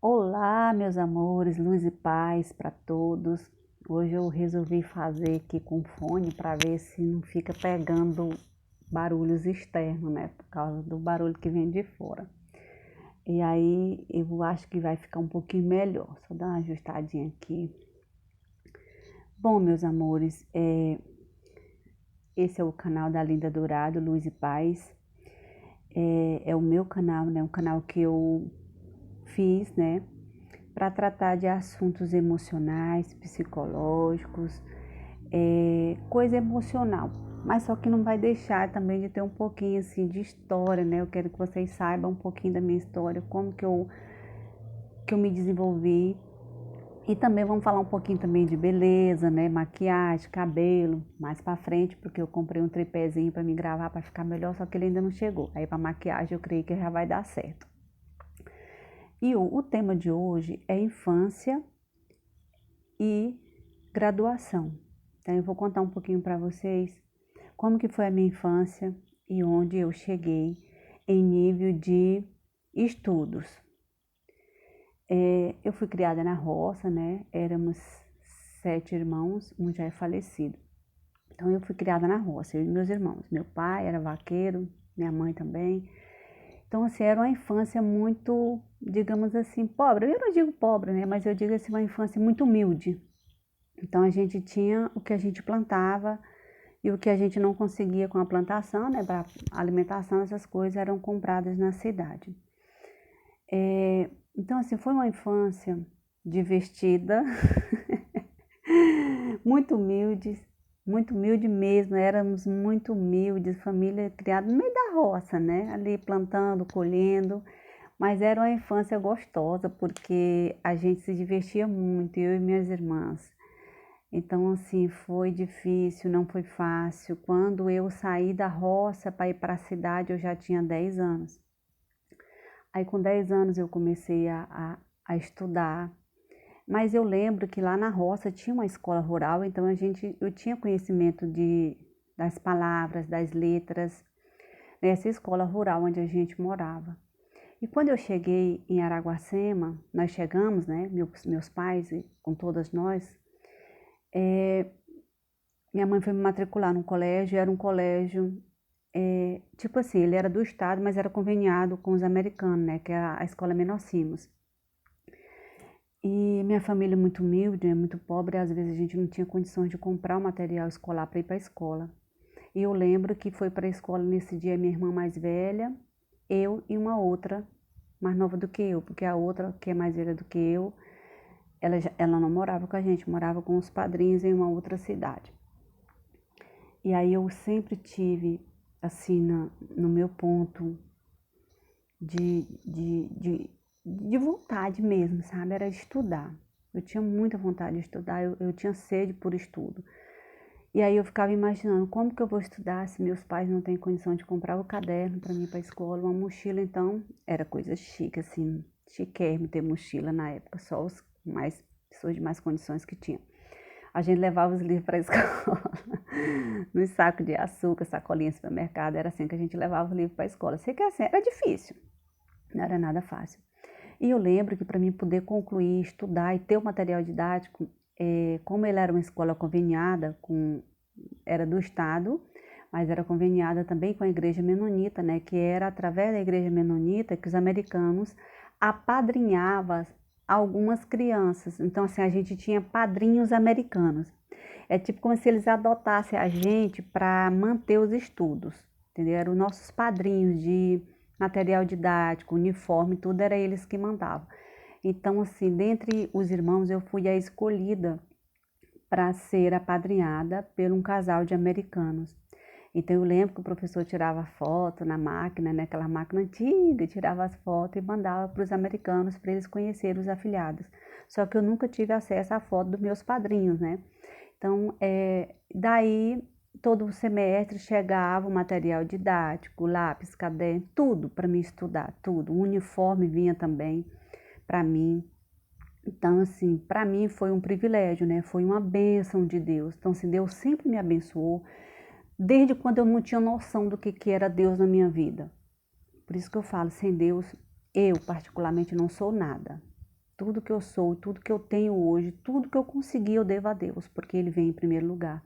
Olá, meus amores, luz e paz para todos. Hoje eu resolvi fazer aqui com fone para ver se não fica pegando barulhos externos, né? Por causa do barulho que vem de fora. E aí eu acho que vai ficar um pouquinho melhor. Só dar uma ajustadinha aqui. Bom, meus amores, esse é o canal da Linda Dourado, Luz e Paz. É o meu canal, né? Um canal que eu fiz, né? Para tratar de assuntos emocionais, psicológicos, coisa emocional. Mas só que não vai deixar também de ter um pouquinho assim de história, né? Eu quero que vocês saibam um pouquinho da minha história, como que eu me desenvolvi. E também vamos falar um pouquinho também de beleza, né? Maquiagem, cabelo, mais para frente, porque eu comprei um tripézinho para me gravar para ficar melhor, só que ele ainda não chegou. Aí para maquiagem eu creio que já vai dar certo. E o tema de hoje é infância e graduação. Então eu vou contar um pouquinho para vocês como que foi a minha infância e onde eu cheguei em nível de estudos. Eu fui criada na roça, né? Éramos 7 irmãos, um já é falecido. Então eu fui criada na roça, eu e meus irmãos. Meu pai era vaqueiro, minha mãe também. Então assim, era uma infância muito, digamos assim, pobre. Eu não digo pobre, né? Mas eu digo assim, uma infância muito humilde. Então a gente tinha o que a gente plantava e o que a gente não conseguia com a plantação, né, para alimentação, essas coisas eram compradas na cidade. Então assim, foi uma infância divertida, muito humilde mesmo, éramos muito humildes, família criada no meio da roça, né, ali plantando, colhendo, mas era uma infância gostosa porque a gente se divertia muito, eu e minhas irmãs. Então, assim, foi difícil, não foi fácil. Quando eu saí da roça para ir para a cidade, eu já tinha 10 anos. Aí, com 10 anos, eu comecei a estudar. Mas eu lembro que lá na roça tinha uma escola rural, então eu tinha conhecimento das palavras, das letras, nessa escola rural onde a gente morava. E quando eu cheguei em Araguacema, nós chegamos, né, meus pais, com todas nós, minha mãe foi me matricular num colégio, era um colégio, tipo assim, ele era do estado, mas era conveniado com os americanos, né, que é a escola Menor Simos. E minha família é muito humilde, é muito pobre, às vezes a gente não tinha condições de comprar o material escolar para ir para a escola. E eu lembro que foi para a escola nesse dia minha irmã mais velha, eu e uma outra mais nova do que eu, porque a outra, que é mais velha do que eu, ela não morava com a gente, morava com os padrinhos em uma outra cidade. E aí eu sempre tive, assim, no meu ponto de, de, de, de vontade mesmo, sabe? Era estudar. Eu tinha muita vontade de estudar, eu tinha sede por estudo. E aí eu ficava imaginando como que eu vou estudar se meus pais não têm condição de comprar o caderno para mim ir para a escola, uma mochila, então era coisa chique, assim, chiquérrimo ter mochila na época, só os mais, pessoas de mais condições que tinham. A gente levava os livros para a escola, nos sacos de açúcar, sacolinha de supermercado, era assim que a gente levava os livros para a escola. Sei que assim, era difícil, não era nada fácil. E eu lembro que para mim poder concluir, estudar e ter o material didático, como ele era uma escola conveniada, era do Estado, mas era conveniada também com a igreja menonita, né, que era através da igreja menonita que os americanos apadrinhavam algumas crianças. Então, assim, a gente tinha padrinhos americanos. É tipo como se eles adotassem a gente para manter os estudos, entendeu? Eram nossos padrinhos de material didático, uniforme, tudo era eles que mandavam. Então, assim, dentre os irmãos, eu fui a escolhida para ser apadrinhada por um casal de americanos. Então eu lembro que o professor tirava foto na máquina, naquela máquina antiga, tirava as fotos e mandava para os americanos para eles conhecerem os afilhados. Só que eu nunca tive acesso à foto dos meus padrinhos, né? Então, daí todo semestre chegava o material didático, lápis, caderno, tudo para mim estudar, tudo. O uniforme vinha também para mim. Então, assim, para mim foi um privilégio, né? Foi uma bênção de Deus. Então, assim, Deus sempre me abençoou, desde quando eu não tinha noção do que era Deus na minha vida. Por isso que eu falo, sem Deus, eu particularmente não sou nada. tudo que eu sou, tudo que eu tenho hoje, tudo que eu consegui eu devo a Deus, porque Ele vem em primeiro lugar.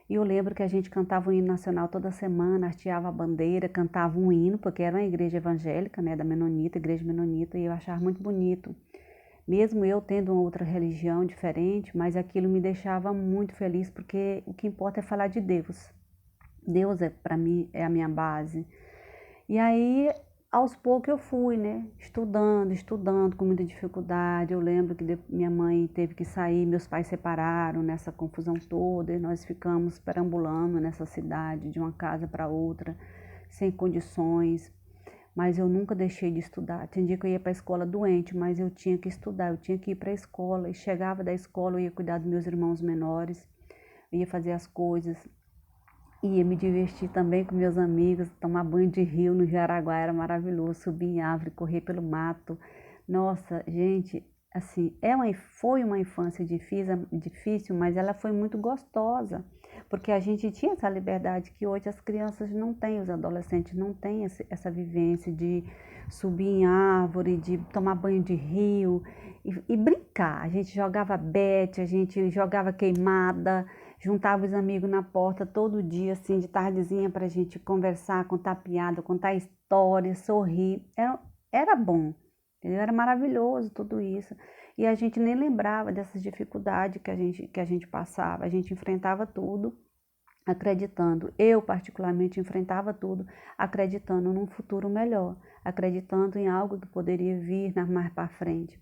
E eu lembro que a gente cantava o hino nacional toda semana, hasteava a bandeira, cantava um hino, porque era uma igreja evangélica, né, da Menonita, igreja Menonita, e eu achava muito bonito. Mesmo eu tendo uma outra religião diferente, mas aquilo me deixava muito feliz, porque o que importa é falar de Deus. Deus é para mim é a minha base. E aí, aos poucos eu fui, né, estudando com muita dificuldade. Eu lembro que minha mãe teve que sair, meus pais separaram nessa confusão toda, e nós ficamos perambulando nessa cidade, de uma casa para outra, sem condições. Mas eu nunca deixei de estudar. Tinha dia que eu ia para a escola doente, mas eu tinha que estudar, eu tinha que ir para a escola. E chegava da escola, eu ia cuidar dos meus irmãos menores, eu ia fazer as coisas. Ia me divertir também com meus amigos, tomar banho de rio no Jaraguá era maravilhoso, subir em árvore, correr pelo mato. Nossa, gente, assim, foi uma infância difícil, mas ela foi muito gostosa, porque a gente tinha essa liberdade que hoje as crianças não têm, os adolescentes não têm essa vivência de subir em árvore, de tomar banho de rio e brincar. A gente jogava bete, a gente jogava queimada, juntava os amigos na porta todo dia, assim, de tardezinha, pra gente conversar, contar piada, contar história, sorrir. Era bom, entendeu? Era maravilhoso tudo isso. E a gente nem lembrava dessas dificuldades que a gente passava. A gente enfrentava tudo acreditando. Eu, particularmente, enfrentava tudo acreditando num futuro melhor, acreditando em algo que poderia vir mais para frente.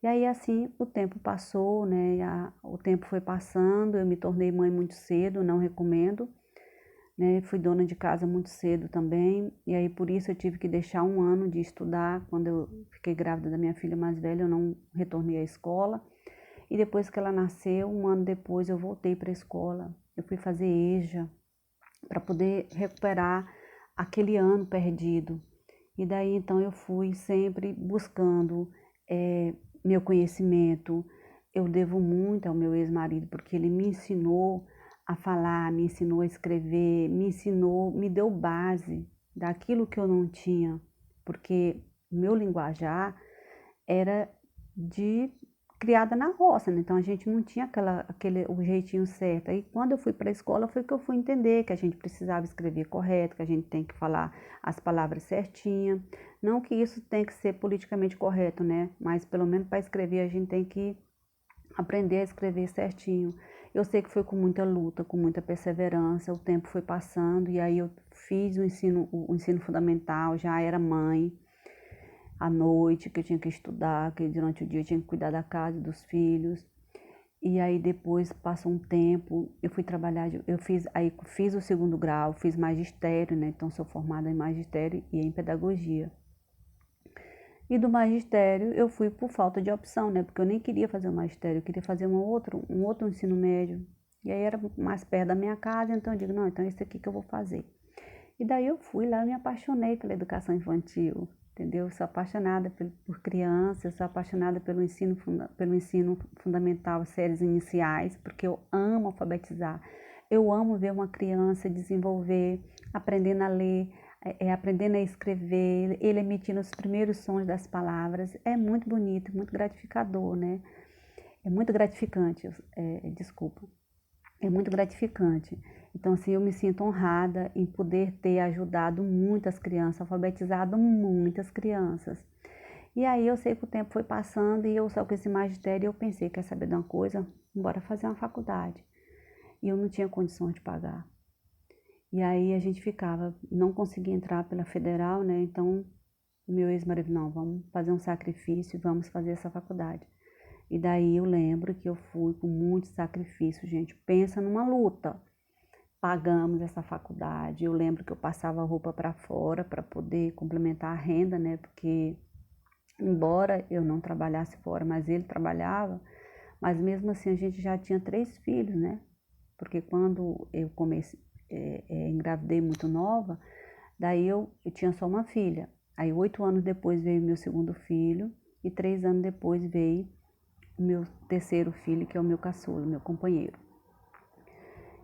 E aí assim o tempo passou, né? O tempo foi passando, eu me tornei mãe muito cedo, não recomendo, né? Fui dona de casa muito cedo também, e aí por isso eu tive que deixar um ano de estudar. Quando eu fiquei grávida da minha filha mais velha, eu não retornei à escola. E depois que ela nasceu, um ano depois eu voltei para a escola. Eu fui fazer EJA para poder recuperar aquele ano perdido. E daí então eu fui sempre buscando meu conhecimento. Eu devo muito ao meu ex-marido, porque ele me ensinou a falar, me ensinou a escrever, me deu base daquilo que eu não tinha, porque o meu linguajar era de criada na roça, né? Então a gente não tinha o jeitinho certo. Aí quando eu fui para a escola foi que eu fui entender que a gente precisava escrever correto, que a gente tem que falar as palavras certinha. Não que isso tem que ser politicamente correto, né? Mas pelo menos para escrever a gente tem que aprender a escrever certinho. Eu sei que foi com muita luta, com muita perseverança, o tempo foi passando e aí eu fiz o ensino fundamental, já era mãe à noite, que eu tinha que estudar, que durante o dia eu tinha que cuidar da casa e dos filhos. E aí depois passou um tempo, eu fui trabalhar, fiz o segundo grau, fiz magistério, né? Então sou formada em magistério e em pedagogia. E do magistério eu fui por falta de opção, né? Porque eu nem queria fazer o magistério, eu queria fazer um outro ensino médio. E aí era mais perto da minha casa, então eu digo, não, então é esse aqui que eu vou fazer. E daí eu fui lá e me apaixonei pela educação infantil, entendeu? Eu sou apaixonada por criança, eu sou apaixonada pelo ensino fundamental, séries iniciais, porque eu amo alfabetizar. Eu amo ver uma criança desenvolver, aprendendo a ler, aprendendo a escrever, ele emitindo os primeiros sons das palavras. É muito bonito, muito gratificador, né? É muito gratificante, desculpa. É muito gratificante. Então, assim, eu me sinto honrada em poder ter ajudado muitas crianças, alfabetizado muitas crianças. E aí eu sei que o tempo foi passando e eu só com esse magistério eu pensei, quer saber de uma coisa? Bora fazer uma faculdade. E eu não tinha condições de pagar. E aí a gente não conseguia entrar pela federal, né? Então, o meu ex-marido, não, vamos fazer um sacrifício e vamos fazer essa faculdade. E daí eu lembro que eu fui com muito sacrifício, gente. Pensa numa luta. Pagamos essa faculdade. Eu lembro que eu passava roupa para fora para poder complementar a renda, né? Porque, embora eu não trabalhasse fora, mas ele trabalhava, mas mesmo assim a gente já tinha 3 filhos, né? Porque quando eu engravidei muito nova, daí eu tinha só uma filha. Aí 8 anos depois veio meu segundo filho e 3 anos depois veio o meu terceiro filho, que é o meu caçula, meu companheiro.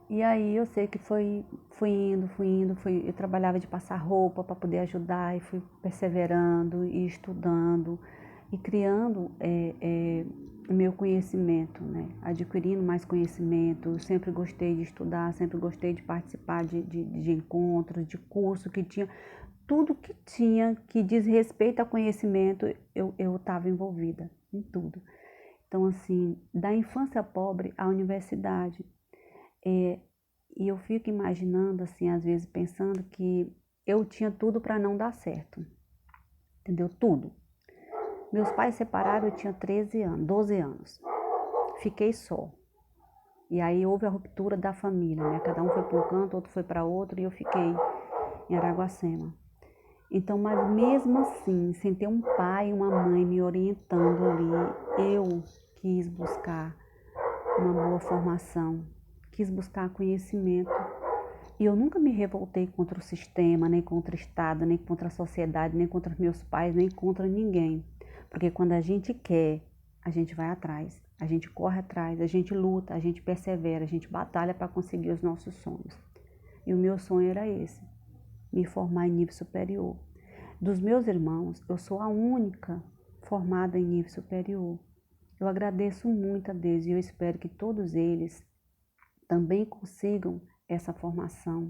E aí eu sei que fui indo, eu trabalhava de passar roupa para poder ajudar e fui perseverando e estudando e criando o meu conhecimento, né? Adquirindo mais conhecimento. Eu sempre gostei de estudar, sempre gostei de participar de encontros, de curso que tinha. Tudo que tinha que diz respeito a conhecimento, eu estava envolvida em tudo. Então, assim, da infância pobre à universidade. E eu fico imaginando, assim, às vezes pensando que eu tinha tudo para não dar certo. Entendeu? Tudo. Meus pais separaram, eu tinha 13 anos, 12 anos. Fiquei só. E aí houve a ruptura da família, né? Cada um foi para um canto, outro foi para outro, e eu fiquei em Araguacema. Então, mas mesmo assim, sem ter um pai e uma mãe me orientando ali, eu quis buscar uma boa formação, quis buscar conhecimento. E eu nunca me revoltei contra o sistema, nem contra o Estado, nem contra a sociedade, nem contra meus pais, nem contra ninguém. Porque quando a gente quer, a gente vai atrás, a gente corre atrás, a gente luta, a gente persevera, a gente batalha para conseguir os nossos sonhos. E o meu sonho era esse, me formar em nível superior. Dos meus irmãos, eu sou a única formada em nível superior. Eu agradeço muito a Deus e eu espero que todos eles também consigam essa formação,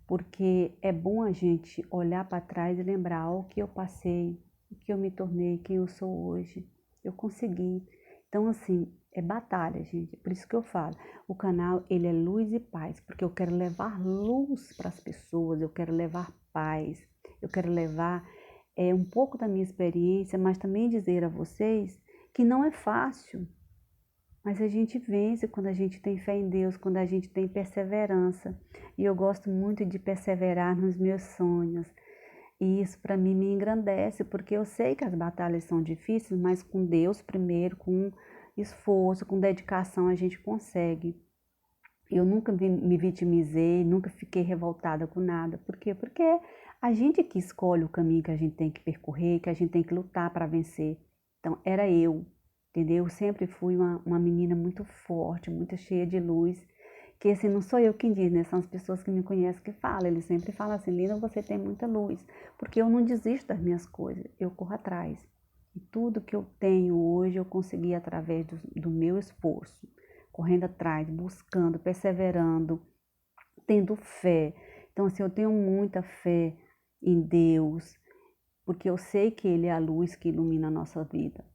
porque é bom a gente olhar para trás e lembrar o que eu passei, o que eu me tornei, quem eu sou hoje. Eu consegui. Então, assim, é batalha, gente. Por isso que eu falo, o canal, ele é luz e paz, porque eu quero levar luz para as pessoas, eu quero levar paz, eu quero levar um pouco da minha experiência, mas também dizer a vocês que não é fácil. Mas a gente vence quando a gente tem fé em Deus, quando a gente tem perseverança. E eu gosto muito de perseverar nos meus sonhos. E isso para mim me engrandece, porque eu sei que as batalhas são difíceis, mas com Deus primeiro, com esforço, com dedicação, a gente consegue. Eu nunca me vitimizei, nunca fiquei revoltada com nada. Por quê? Porque a gente que escolhe o caminho que a gente tem que percorrer, que a gente tem que lutar para vencer. Então, era eu, entendeu? Eu sempre fui uma menina muito forte, muito cheia de luz. Que assim, não sou eu quem diz, né? São as pessoas que me conhecem que falam. Eles sempre falam assim, Lina, você tem muita luz. Porque eu não desisto das minhas coisas, eu corro atrás. E tudo que eu tenho hoje, eu consegui através do meu esforço. Correndo atrás, buscando, perseverando, tendo fé. Então, assim, eu tenho muita fé em Deus, porque eu sei que Ele é a luz que ilumina a nossa vida.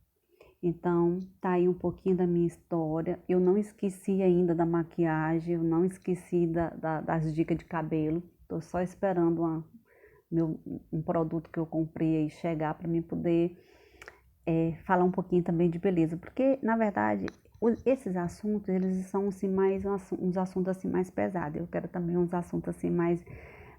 Então, tá aí um pouquinho da minha história. Eu não esqueci ainda da maquiagem, eu não esqueci das dicas de cabelo. Tô só esperando um produto que eu comprei aí chegar para mim poder falar um pouquinho também de beleza. Porque, na verdade, esses assuntos, eles são assim, mais uns assuntos assim mais pesados. Eu quero também uns assuntos assim mais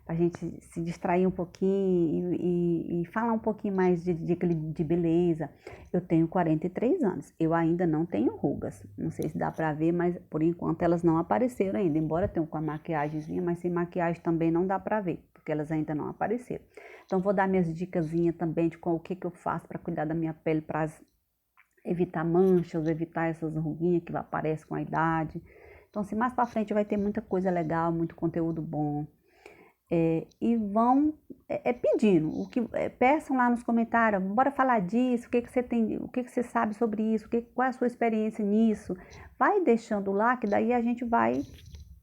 para a gente se distrair um pouquinho e falar um pouquinho mais de beleza. Eu tenho 43 anos, eu ainda não tenho rugas. Não sei se dá para ver, mas por enquanto elas não apareceram ainda. Embora tenham com a maquiagemzinha, mas sem maquiagem também não dá para ver, porque elas ainda não apareceram. Então vou dar minhas dicasinhas também de o que eu faço para cuidar da minha pele, para evitar manchas, evitar essas ruguinhas que aparecem com a idade. Então, assim, mais para frente vai ter muita coisa legal, muito conteúdo bom. E vão pedindo, peçam lá nos comentários, bora falar disso, o que você tem, o que você sabe sobre isso, qual é a sua experiência nisso, vai deixando lá, que daí a gente vai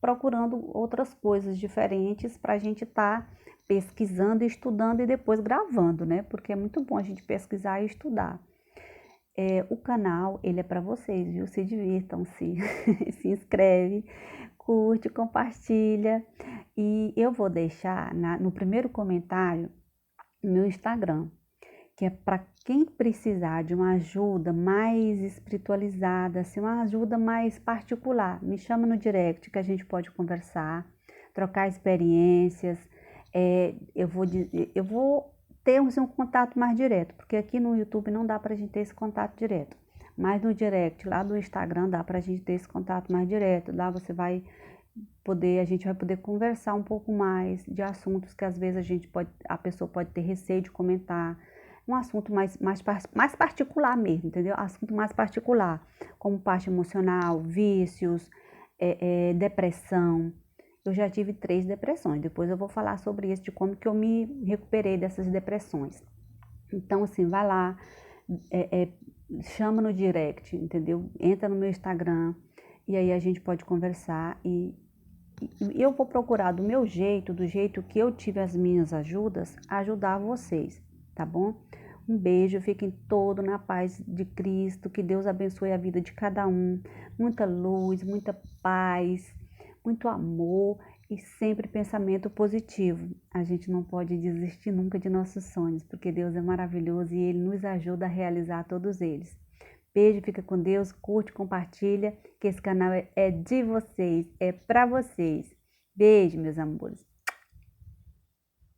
procurando outras coisas diferentes para a gente estar pesquisando, estudando e depois gravando, né? Porque é muito bom a gente pesquisar e estudar. O canal, ele é para vocês, viu? Se divirtam, se inscreve, curte, compartilha. E eu vou deixar no primeiro comentário o meu Instagram, que é para quem precisar de uma ajuda mais espiritualizada, assim, uma ajuda mais particular. Me chama no direct que a gente pode conversar, trocar experiências. Eu vou ter um contato mais direto, porque aqui no YouTube não dá para a gente ter esse contato direto. Mas no direct, lá do Instagram, dá para a gente ter esse contato mais direto. Lá a gente vai poder conversar um pouco mais de assuntos que às vezes a pessoa pode ter receio de comentar. Um assunto mais particular mesmo, entendeu? Assunto mais particular, como parte emocional, vícios, depressão. Eu já tive 3 depressões, depois eu vou falar sobre isso, de como que eu me recuperei dessas depressões. Então, assim, vai lá, chama no direct, entendeu? Entra no meu Instagram e aí a gente pode conversar e eu vou procurar do meu jeito, do jeito que eu tive as minhas ajudas, ajudar vocês, tá bom? Um beijo, fiquem todos na paz de Cristo, que Deus abençoe a vida de cada um, muita luz, muita paz, muito amor e sempre pensamento positivo. A gente não pode desistir nunca de nossos sonhos, porque Deus é maravilhoso e Ele nos ajuda a realizar todos eles. Beijo, fica com Deus, curte, compartilha, que esse canal é de vocês, é pra vocês. Beijo, meus amores.